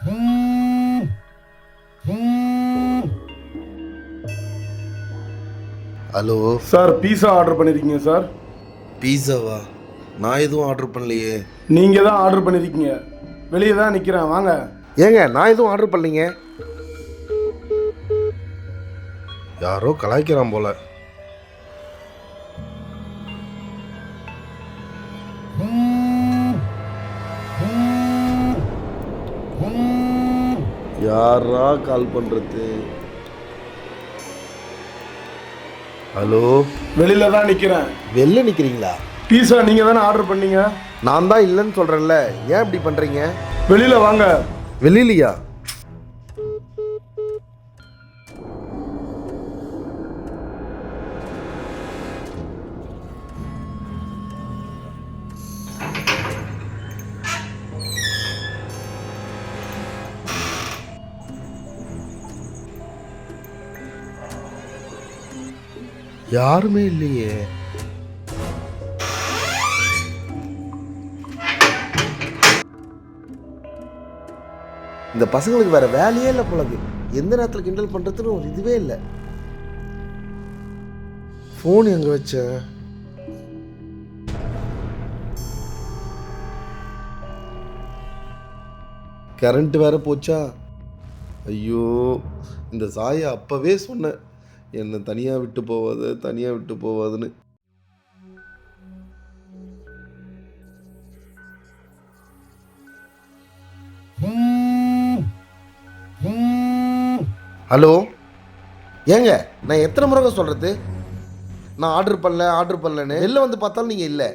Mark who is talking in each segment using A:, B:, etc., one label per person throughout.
A: Hello
B: sir, pizza order பண்ணியிருக்கீங்க sir.
A: பீஸாவா? நான் எதுவும் ஆர்டர் பண்ணலையே.
B: நீங்கள் தான் ஆர்டர் பண்ணியிருக்கீங்க. வெளியே தான் நிற்கிறேன், வாங்க.
A: ஏங்க, நான் எதுவும் ஆர்டர் பண்ணலைங்க. யாரோ கலாய்க்கிறான் போல. யாரா கால் பண்றது? ஹலோ,
B: வெளியில தான் நிற்கிறேன்.
A: வெளில நிக்கிறீங்களா?
B: பீஸா நீங்கள் தானே ஆர்டர் பண்ணீங்க?
A: நான் தான் இல்லைன்னு சொல்றேன்ல, ஏன் இப்படி பண்றீங்க?
B: வெளியில வாங்க.
A: வெளியிலையா? யாருமே இல்லையே. இந்த பசங்களுக்கு வேற வேலையே இல்லை போலக்கு. எந்த நேரத்தில் கிண்டல் பண்றதுன்னு ஒரு இதுவே இல்லை. ஃபோன் எங்க வச்சேன்? கரண்ட் வேற போச்சா? ஐயோ, இந்த சாயை அப்பவே சொன்னேன், என்னை தனியாக விட்டு போவாது, தனியாக விட்டு போவாதுன்னு. ஹலோ, ஏங்க, நான் எத்தனை முறை சொல்கிறது, நான் ஆர்டர் பண்ணலன்னு. வெளில வந்து பார்த்தாலும் நீங்கள் இல்லை.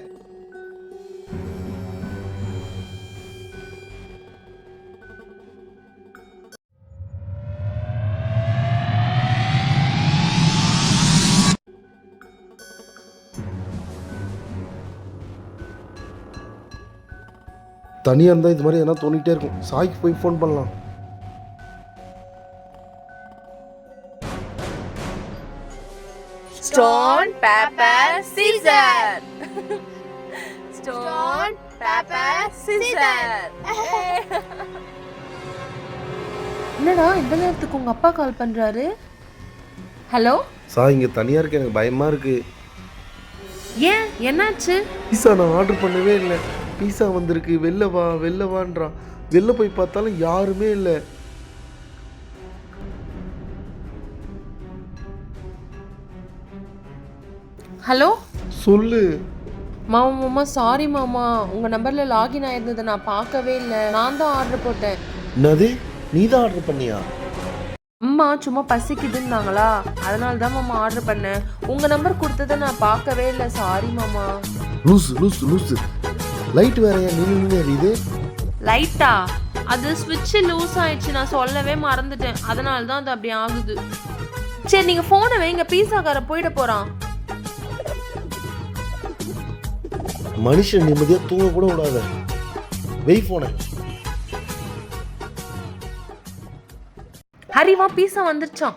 A: தனியாக இருந்தால் இது மாதிரி எதனா தோணிகிட்டே இருக்கும். சாய்க்கு போய் ஃபோன் பண்ணலாம்.
C: Stone, pepper, scissor. Stone, pepper, scissor.
D: என்னடா இந்த நேரத்துக்கு உங்க அப்பா கால் பண்றாரு? ஹலோ
A: சார், இங்கே தனியாக இருக்க எனக்கு பயமாக இருக்குது.
D: ஏன், என்னாச்சு?
A: பீஸா நான் ஆர்டர் பண்ணவே இல்லை. பீஸா வந்திருக்கு, வெளில வான்றான். வெளில போய் பார்த்தாலும் யாருமே இல்லை.
D: ஹலோ
A: சொல்லு.
D: மாமா சாரி மாமா, உங்க நம்பர்ல லாகின் ஆயிருந்தது, நான் பார்க்கவே இல்லை. நான் தான் ஆர்டர் போட்டேன்.
A: என்னது, நீ தான் ஆர்டர் பண்ணியா?
D: அம்மா சும்மா பசிக்குதுன்னாங்களா, அதனால தான் மாமா ஆர்டர் பண்ணேன். உங்க நம்பர் கொடுத்ததை நான் பார்க்கவே இல்லை. சாரி மாமா.
A: லூசு. லைட் வேற ஏன் நீங்க எரியுது?
D: லைட்டா? அது ஸ்விட்ச் லூஸ் ஆயிடுச்சு, நான் சொல்லவே மறந்துட்டேன். அதனால தான் அது அப்படி ஆகுது. சரி, நீங்க போனை வைங்க, பீஸாக்கார போயிட போறான்.
A: மனுஷன் நிம்மதியா தூங்க கூட விடாத. வெய் போன.
D: ஹரிவா, பீஸா வந்துருச்சான்.